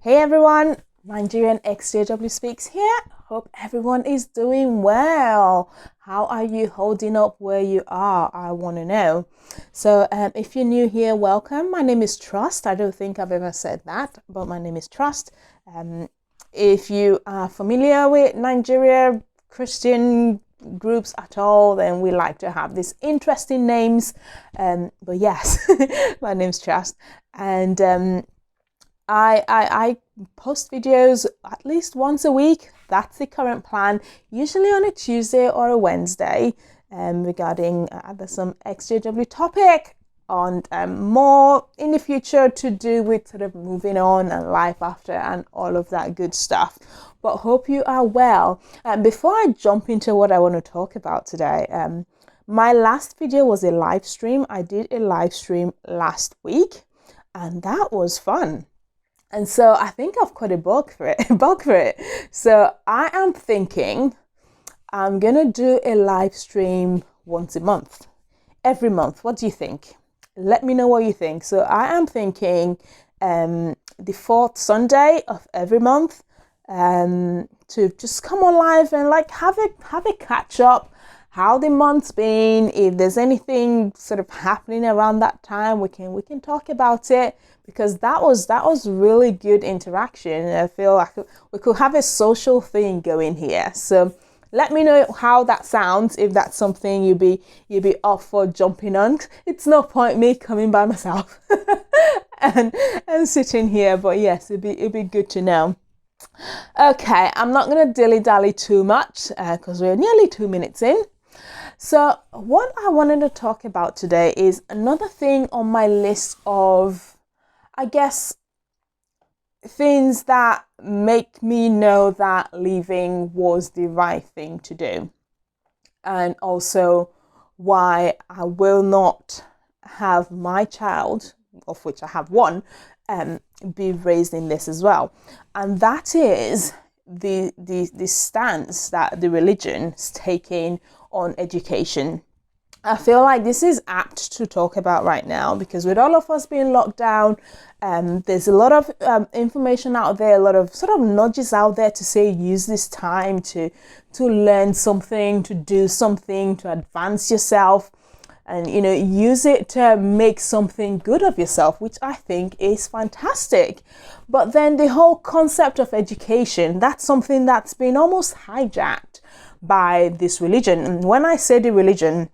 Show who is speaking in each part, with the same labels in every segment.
Speaker 1: Hey everyone, Nigerian XJW Speaks here. Hope everyone is doing well. How are you holding up where you are? I want to know. So if you're new here, welcome. My name is Trust. I don't think I've ever said that, but my name is Trust. If you are familiar with Nigeria Christian groups at all, then we like to have these interesting names. But yes, my name's Trust. And I post videos at least once a week. That's the current plan, usually on a Tuesday or a Wednesday, regarding either some XJW topic and more in the future to do with sort of moving on and life after and all of that good stuff. But hope you are well. Before I jump into what I want to talk about today, my last video was a live stream. I did a live stream last week and that was fun. And so I think I've got a bug for it. So I am thinking I'm going to do a live stream once a month, every month. What do you think? Let me know what you think. So I am thinking the fourth Sunday of every month to just come on live and like have a catch up, how the month's been. If there's anything sort of happening around that time, we can talk about it, because that was really good interaction. I feel like we could have a social thing going here. So let me know how that sounds, if that's something you'd be up for jumping on. It's no point me coming by myself and sitting here, but yes, it'd be good to know. Okay, I'm not going to dilly-dally too much because we're nearly 2 minutes in. So what I wanted to talk about today is another thing on my list of, I guess, things that make me know that leaving was the right thing to do. And also why I will not have my child, of which I have one, be raised in this as well. And that is the stance that the religion is taking on education. I feel like this is apt to talk about right now, because with all of us being locked down, there's a lot of information out there, a lot of sort of nudges out there to say use this time to learn something, to do something, to advance yourself, and use it to make something good of yourself, which I think is fantastic. But then the whole concept of education, that's something that's been almost hijacked by this religion. And when I say the religion,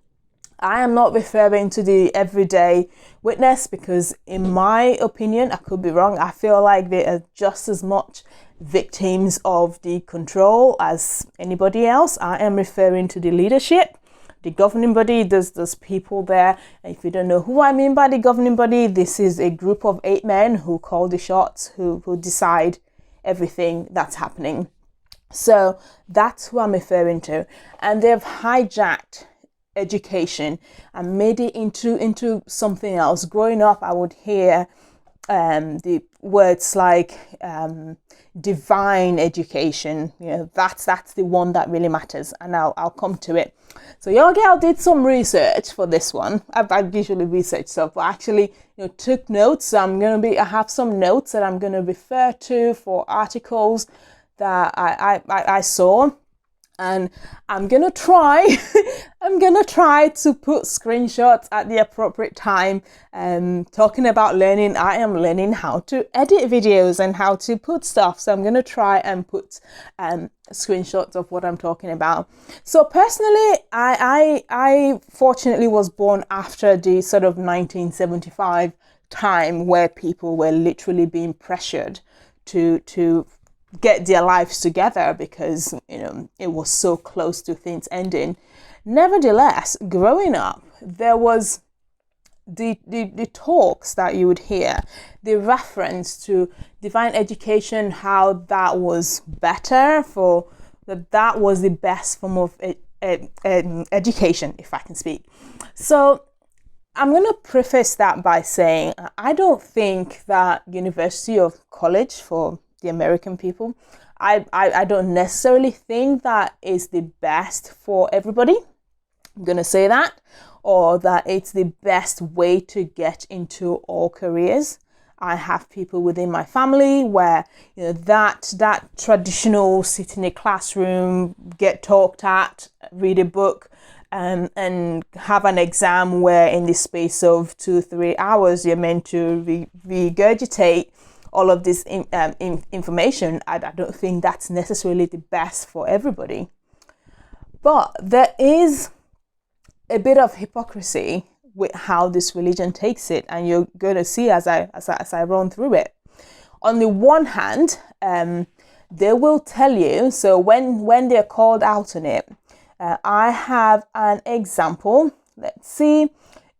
Speaker 1: I am not referring to the everyday witness, because in my opinion, I could be wrong, I feel like they are just as much victims of the control as anybody else. I am referring to the leadership, the governing body. There's people there. If you don't know who I mean by the governing body, this is a group of 8 men who call the shots, who decide everything that's happening. So that's who I'm referring to. And they've hijacked education and made it into something else. Growing up, I would hear the words like divine education. That's the one that really matters, and I'll come to it. So your girl did some research for this one. I usually research stuff, but actually took notes. So I have some notes that I'm gonna refer to for articles that I saw. And I'm gonna try to put screenshots at the appropriate time. Talking about learning, I am learning how to edit videos and how to put stuff. So I'm gonna try and put screenshots of what I'm talking about. So personally, I fortunately was born after the sort of 1975 time, where people were literally being pressured to get their lives together, because it was so close to things ending. Nevertheless, growing up, there was the talks that you would hear, the reference to divine education, how that was better, for that was the best form of education, if I can speak. So I'm going to preface that by saying I don't think that university or college for the American people, I don't necessarily think that is the best for everybody. I'm going to say that. Or that it's the best way to get into all careers. I have people within my family where, that traditional sit in a classroom, get talked at, read a book, and have an exam where in the space of 2-3 hours you're meant to regurgitate all of this information. I don't think that's necessarily the best for everybody. But there is a bit of hypocrisy with how this religion takes it, and you're going to see as I run through it. On the one hand, they will tell you, so when they're called out on it, I have an example. Let's see.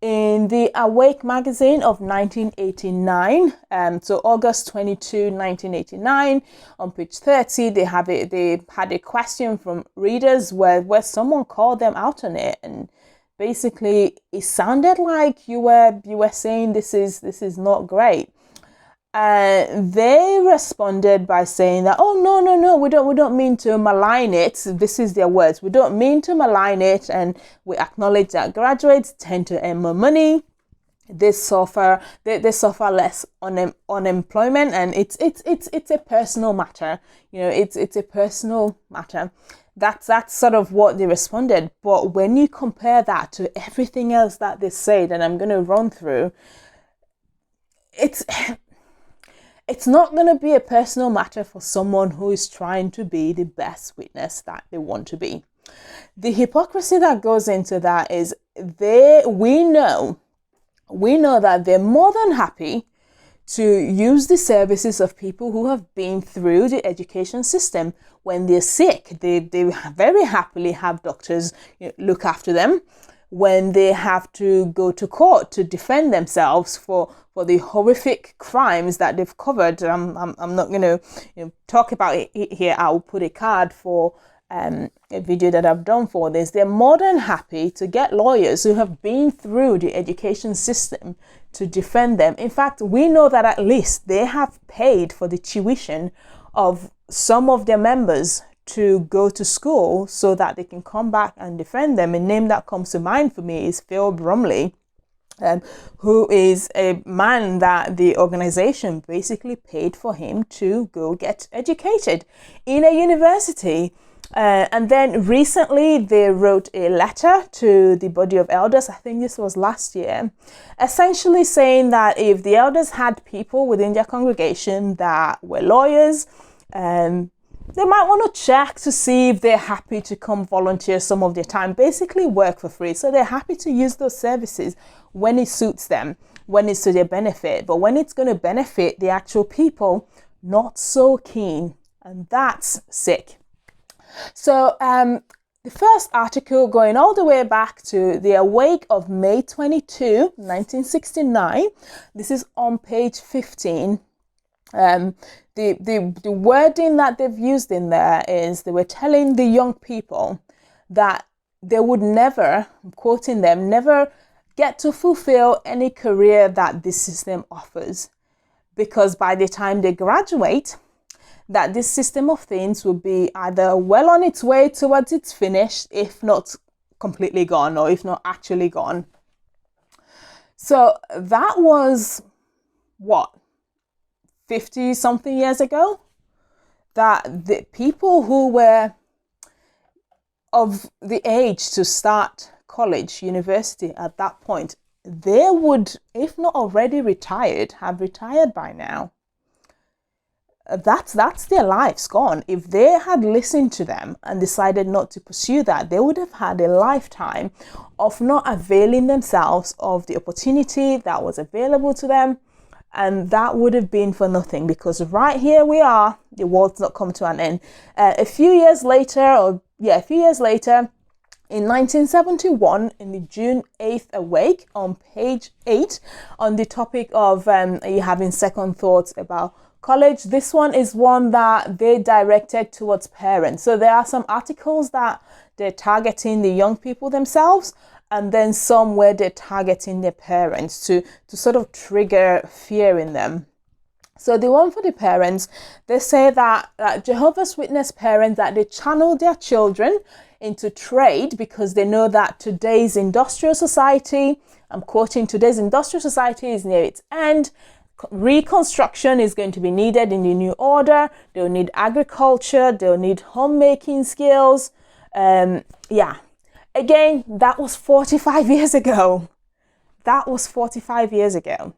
Speaker 1: In the Awake magazine of 1989, so August 22, 1989, on page 30, they had a question from readers where someone called them out on it, and basically it sounded like you were saying this is not great. They responded by saying that, oh, no, we don't mean to malign it. This is their words. We don't mean to malign it, and we acknowledge that graduates tend to earn more money. They suffer less unemployment, and it's a personal matter. It's a personal matter. That's sort of what they responded. But when you compare that to everything else that they said, and I'm going to run through, it's not going to be a personal matter for someone who is trying to be the best witness that they want to be. The hypocrisy that goes into that is we know that they're more than happy to use the services of people who have been through the education system. When they're sick, they very happily have doctors look after them. When they have to go to court to defend themselves for the horrific crimes that they've covered, I'm not going to talk about it here. I'll put a card for a video that I've done for this. They're more than happy to get lawyers who have been through the education system to defend them. In fact, we know that at least they have paid for the tuition of some of their members to go to school so that they can come back and defend them. A name that comes to mind for me is Phil Bromley, who is a man that the organization basically paid for him to go get educated in a university. And then recently they wrote a letter to the body of elders, I think this was last year, essentially saying that if the elders had people within their congregation that were lawyers, they might want to check to see if they're happy to come volunteer some of their time, basically work for free. So they're happy to use those services when it suits them, when it's to their benefit. But when it's going to benefit the actual people, not so keen. And that's sick. So the first article, going all the way back to the Awake of May 22, 1969, this is on page 15. The wording that they've used in there is they were telling the young people that they would never, I'm quoting them, never get to fulfill any career that this system offers, because by the time they graduate, that this system of things will be either well on its way towards its finish, if not completely gone, or if not actually gone. So that was what? 50 something years ago, that the people who were of the age to start college, university at that point, they would, if not already retired, have retired by now. That's their lives gone. If they had listened to them and decided not to pursue that, they would have had a lifetime of not availing themselves of the opportunity that was available to them. And that would have been for nothing, because right here we are, the world's not come to an end. A few years later, in 1971, in the June 8th Awake, on page 8, on the topic of are you having second thoughts about college? This one is one that they directed towards parents. So there are some articles that they're targeting the young people themselves, and then some where they're targeting their parents to sort of trigger fear in them. So the one for the parents, they say that Jehovah's Witness parents, that they channel their children into trade because they know that today's industrial society, I'm quoting, today's industrial society is near its end, reconstruction is going to be needed in the new order. They'll need agriculture. They'll need homemaking skills. Yeah. Again, that was 45 years ago. That was 45 years ago.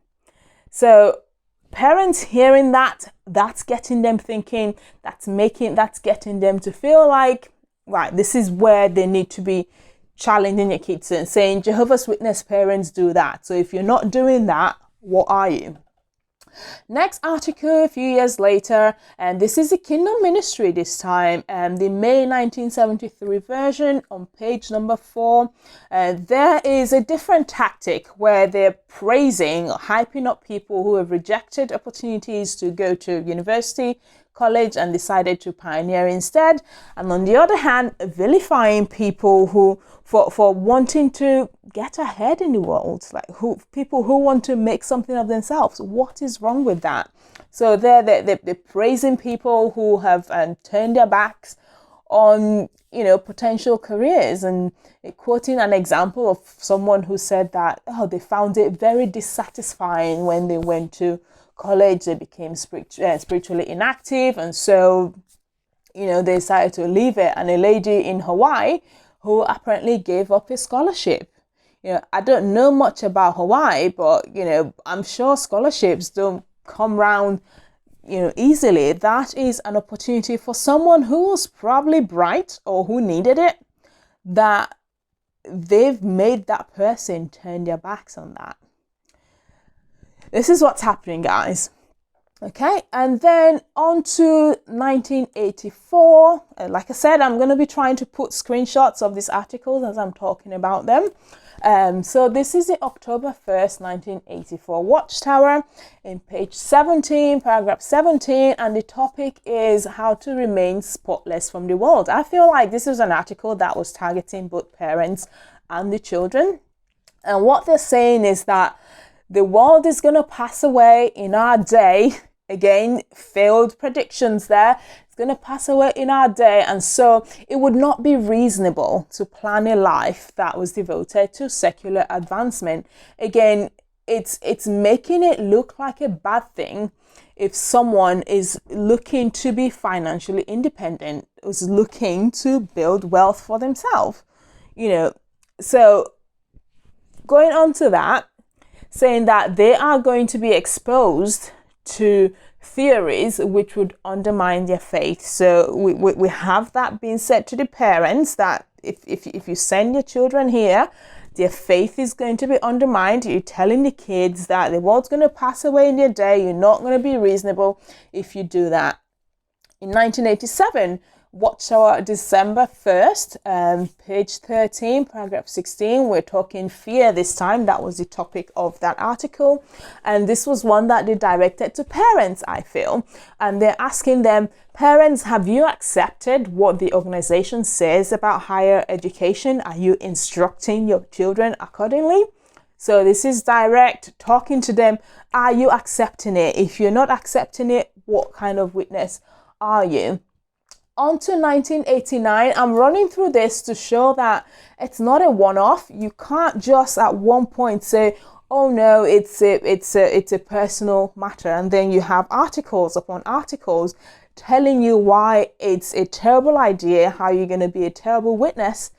Speaker 1: So parents hearing that, that's getting them thinking, that's getting them to feel like, right, this is where they need to be challenging your kids and saying, Jehovah's Witness parents do that. So if you're not doing that, what are you? Next article, a few years later, and this is a Kingdom Ministry this time, the May 1973 version on page number 4. There is a different tactic where they're praising or hyping up people who have rejected opportunities to go to university, college, and decided to pioneer instead. And on the other hand, vilifying people who for wanting to get ahead in the world, like people who want to make something of themselves. What is wrong with that? So they're praising people who have turned their backs on potential careers, and quoting an example of someone who said that they found it very dissatisfying when they went to college. They became spiritually inactive, and so they decided to leave it. And a lady in Hawaii who apparently gave up a scholarship. I don't know much about Hawaii, but I'm sure scholarships don't come round easily. That is an opportunity for someone who was probably bright or who needed it, that they've made that person turn their backs on that. This is what's happening, guys. Okay, and then on to 1984. Like I said, I'm going to be trying to put screenshots of these articles as I'm talking about them. So this is the October 1st, 1984 Watchtower in page 17, paragraph 17, and the topic is how to remain spotless from the world. I feel like this is an article that was targeting both parents and the children. And what they're saying is that the world is going to pass away in our day. Again, failed predictions there. It's going to pass away in our day. And so it would not be reasonable to plan a life that was devoted to secular advancement. Again, it's making it look like a bad thing if someone is looking to be financially independent, is looking to build wealth for themselves. So going on to that, saying that they are going to be exposed to theories which would undermine their faith. So we have that being said to the parents, that if you send your children here, their faith is going to be undermined. You're telling the kids that the world's going to pass away in their day. You're not going to be reasonable if you do that. In 1987, Watchtower, December 1st, page 13, paragraph 16. We're talking fear this time. That was the topic of that article. And this was one that they directed to parents, I feel. And they're asking them, parents, have you accepted what the organization says about higher education? Are you instructing your children accordingly? So this is direct, talking to them. Are you accepting it? If you're not accepting it, what kind of witness are you? On to 1989, I'm running through this to show that it's not a one-off. You can't just at one point say, oh no, it's a personal matter, and then you have articles upon articles telling you why it's a terrible idea, how you're going to be a terrible witness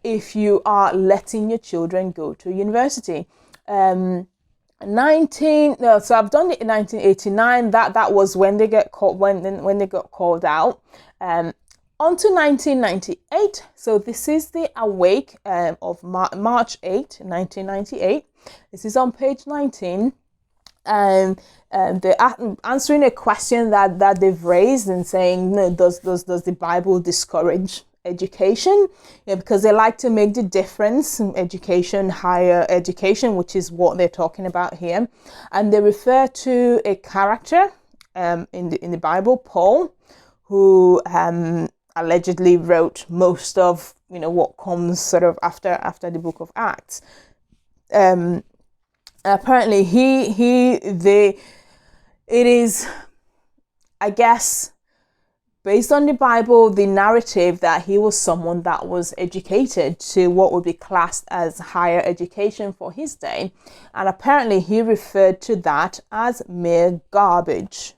Speaker 1: if you are letting your children go to university. So I've done it in 1989. That was when they get called, when they got called out. On to 1998. So this is the Awake of March 8, 1998. This is on page 19. They're answering a question that they've raised and saying, does the Bible discourage education? Because they like to make the difference in education, higher education, which is what they're talking about here. And they refer to a character in the Bible, Paul, who allegedly wrote most of what comes sort of after the book of Acts. Apparently it is, I guess, based on the Bible, the narrative that he was someone that was educated to what would be classed as higher education for his day. And apparently he referred to that as mere garbage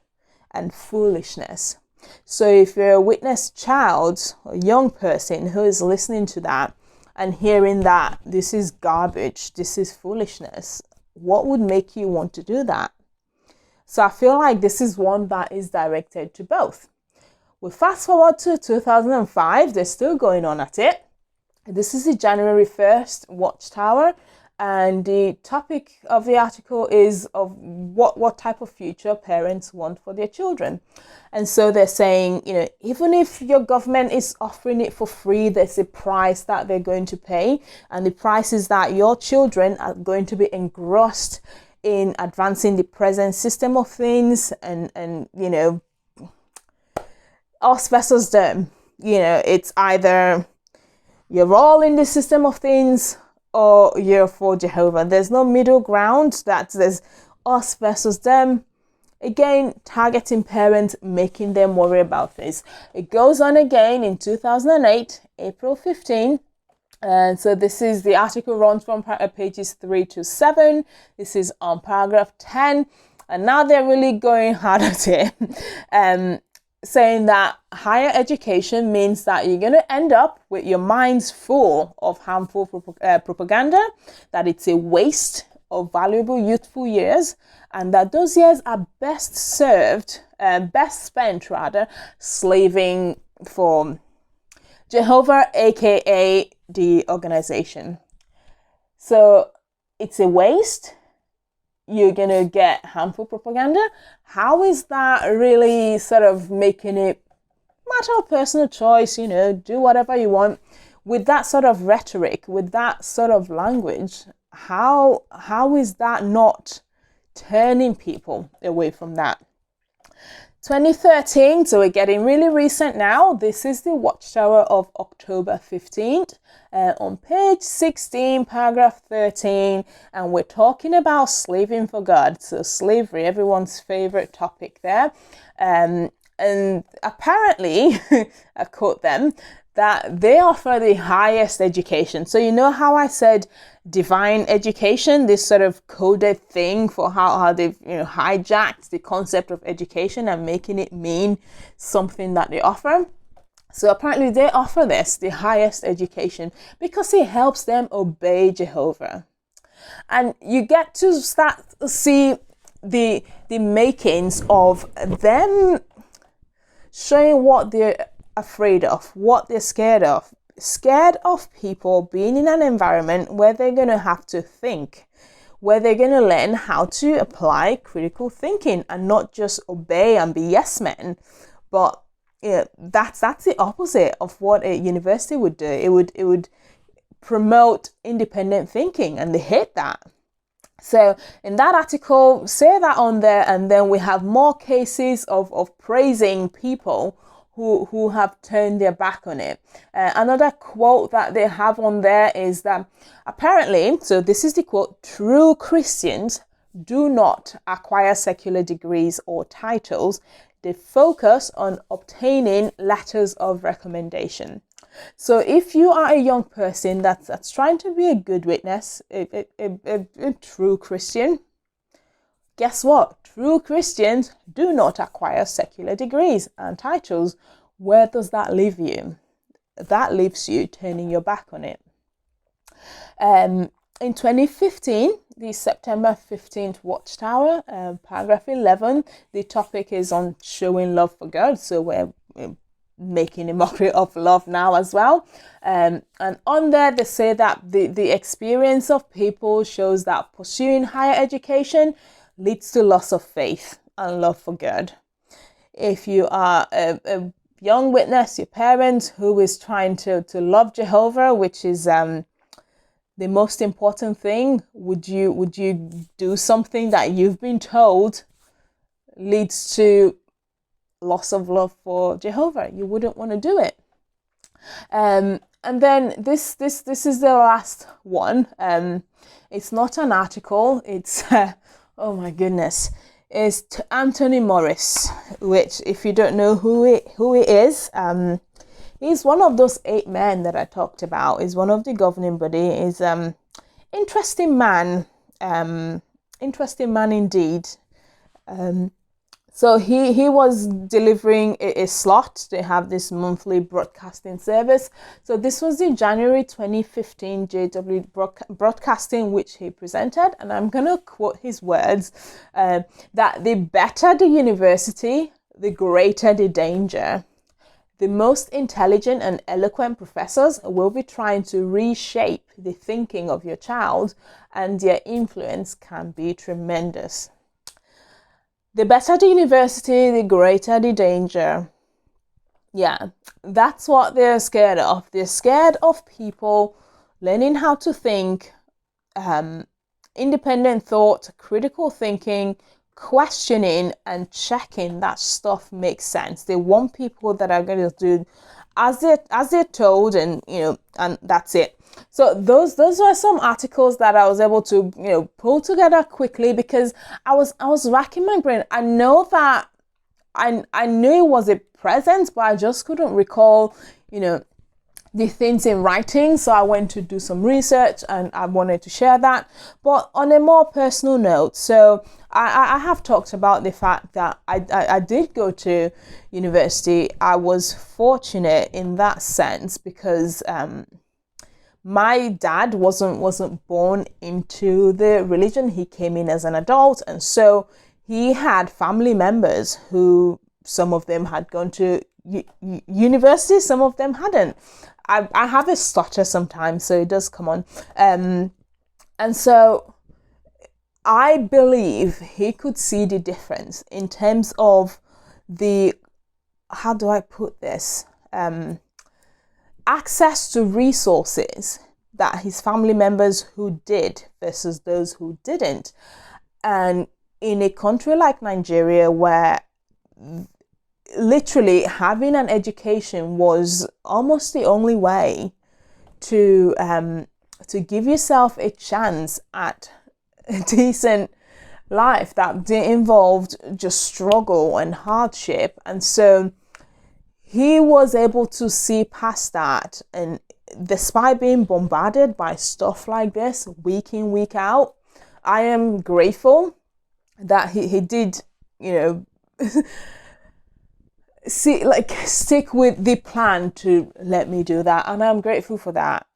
Speaker 1: and foolishness. So if you're a witness child, a young person who is listening to that and hearing that this is garbage, this is foolishness, what would make you want to do that? So I feel like this is one that is directed to both. We fast forward to 2005, they're still going on at it. This is the January 1st watchtower, and the topic of the article is of what type of future parents want for their children. And so they're saying, even if your government is offering it for free, there's a price that they're going to pay, and the price is that your children are going to be engrossed in advancing the present system of things, and us versus them. It's either you're all in the system of things or you're for Jehovah. There's no middle ground. That there's us versus them. Again, targeting parents, making them worry about this. It goes on again in 2008, April 15. And so this is the article runs from pages 3 to 7. This is on paragraph 10. And now they're really going hard at it. Saying that higher education means that you're going to end up with your minds full of harmful propaganda, that it's a waste of valuable youthful years, and that those years are best spent slaving for Jehovah, aka the organization. So it's a waste. You're going to get harmful propaganda. How is that really sort of making it matter of personal choice, do whatever you want? With that sort of rhetoric, with that sort of language, how is that not turning people away from that? 2013, so we're getting really recent now. This is the watchtower of October 15th on page 16, paragraph 13, and we're talking about slaving for God. So slavery, everyone's favorite topic there. And apparently, I quote them, that they offer the highest education. So you know how I said divine education, this sort of coded thing for how they've hijacked the concept of education and making it mean something that they offer. So apparently they offer this, the highest education, because it helps them obey Jehovah. And you get to start to see the makings of them showing what they're afraid of, what they're scared of people being in an environment where they're going to have to think, where they're going to learn how to apply critical thinking and not just obey and be yes men. But that's the opposite of what a university would do. It would promote independent thinking, and they hate that. So in that article, say that on there, and then we have more cases of praising people who have turned their back on it. Another quote that they have on there is that apparently, so this is the quote, true Christians do not acquire secular degrees or titles. They focus on obtaining letters of recommendation. So if you are a young person that's trying to be a good witness, a true Christian, guess what? True Christians do not acquire secular degrees and titles. Where does that leave you? That leaves you turning your back on it. In 2015, the September 15th watchtower, paragraph 11, the topic is on showing love for God. So we're making a mockery of love now as well. And on there, they say that the experience of people shows that pursuing higher education leads to loss of faith and love for God. If you are a young witness, your parent who is trying to love Jehovah, which is the most important thing, would you do something that you've been told leads to loss of love for Jehovah? You wouldn't want to do it. And then this is the last one. It's not an article. It's oh my goodness. is Anthony Morris, which, if you don't know who he is, he's one of those 8 men that I talked about. He's one of the governing body. He's interesting man, interesting man indeed. So he was delivering a slot. They have this monthly broadcasting service. So this was the January 2015 JW broadcasting, which he presented. And I'm going to quote his words, that the better the university, the greater the danger. The most intelligent and eloquent professors will be trying to reshape the thinking of your child, and their influence can be tremendous. The better the university, the greater the danger. Yeah, that's what they're scared of. They're scared of people learning how to think, independent thought, critical thinking, questioning and checking that stuff makes sense. They want people that are going to do as they're told, and and that's it. So those are some articles that I was able to pull together quickly, because I was racking my brain. I know that I knew it was a present, but I just couldn't recall the things in writing. So I went to do some research and I wanted to share that. But on a more personal note, so I have talked about the fact that I did go to university. I was fortunate in that sense because my dad wasn't born into the religion. He came in as an adult, and so he had family members who, some of them had gone to university, some of them hadn't. I have a stutter sometimes, so it does come on. And so I believe he could see the difference in terms of the, how do I put this? Access to resources that his family members who did versus those who didn't. And in a country like Nigeria, where literally having an education was almost the only way to give yourself a chance at a decent life that involved just struggle and hardship. And so he was able to see past that, and despite being bombarded by stuff like this week in, week out, I am grateful that he did stick with the plan to let me do that, and I'm grateful for that.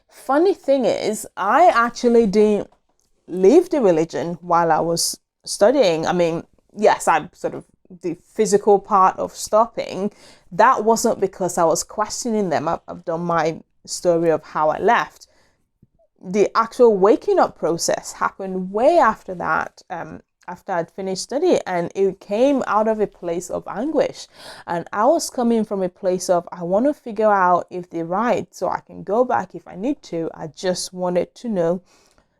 Speaker 1: Funny thing is, I actually didn't leave the religion while I was studying. I mean, yes, I'm sort of the physical part of stopping. That wasn't because I was questioning them. I've done my story of how I left. The actual waking up process happened way after that. After I'd finished study, and it came out of a place of anguish, and I was coming from a place of, I want to figure out if they're right so I can go back if I need to. I just wanted to know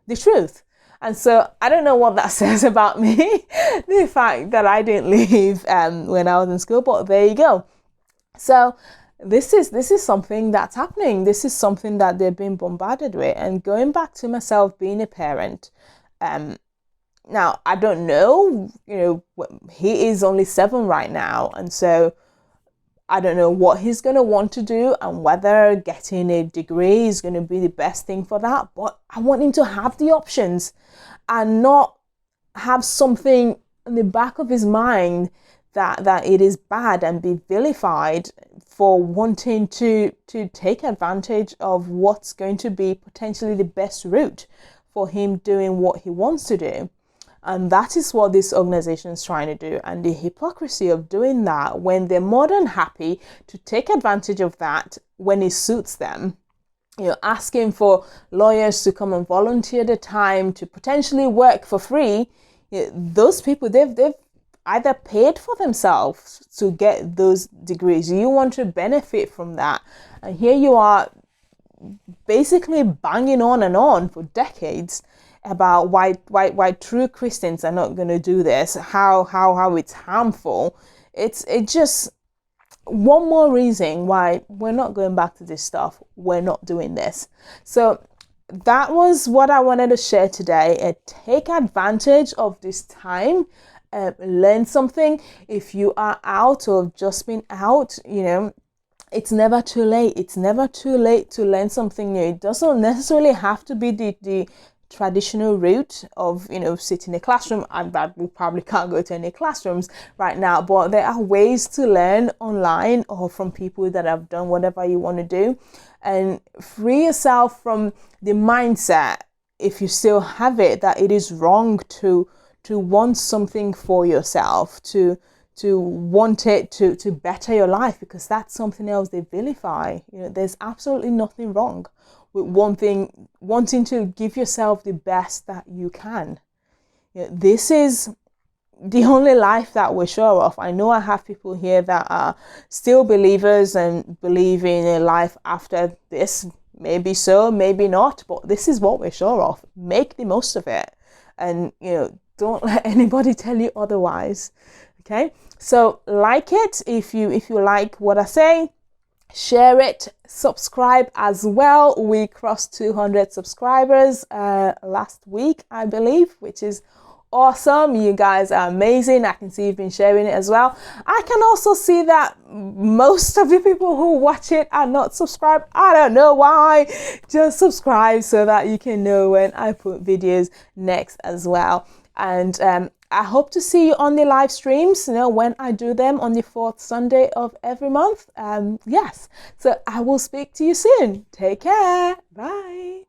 Speaker 1: the truth. And so I don't know what that says about me, the fact that I didn't leave when I was in school, but there you go. So this is something that's happening. This is something that they've been bombarded with. And going back to myself being a parent, now, I don't know, he is only 7 right now. And so I don't know what he's going to want to do and whether getting a degree is going to be the best thing for that. But I want him to have the options and not have something in the back of his mind that it is bad and be vilified for wanting to take advantage of what's going to be potentially the best route for him doing what he wants to do. And that is what this organization is trying to do. And the hypocrisy of doing that when they're more than happy to take advantage of that when it suits them. Asking for lawyers to come and volunteer the time to potentially work for free. Those people, they've either paid for themselves to get those degrees. You want to benefit from that. And here you are basically banging on and on for decades about why true Christians are not going to do this, how it's harmful. It's just one more reason why we're not going back to this stuff. We're not doing this. So that was what I wanted to share today. Take advantage of this time. Learn something. If you are out or just been out, it's never too late. It's never too late to learn something new. It doesn't necessarily have to be the traditional route of sit in a classroom, and that we probably can't go to any classrooms right now, but there are ways to learn online or from people that have done whatever you want to do, and free yourself from the mindset, if you still have it, that it is wrong to want something for yourself, to want it to better your life, because that's something else they vilify. There's absolutely nothing wrong with wanting to give yourself the best that you can. This is the only life that we're sure of. I know I have people here that are still believers and believe in a life after this. Maybe so, maybe not, but this is what we're sure of. Make the most of it, and don't let anybody tell you otherwise. Okay, so like it if you like what I say. Share it, subscribe as well. We crossed 200 subscribers last week, I believe, which is awesome. You guys are amazing. I can see you've been sharing it as well. I can also see that most of the people who watch it are not subscribed. I don't know why. Just subscribe so that you can know when I put videos next as well. And I hope to see you on the live streams, when I do them on the 4th Sunday of every month. Yes, so I will speak to you soon. Take care. Bye.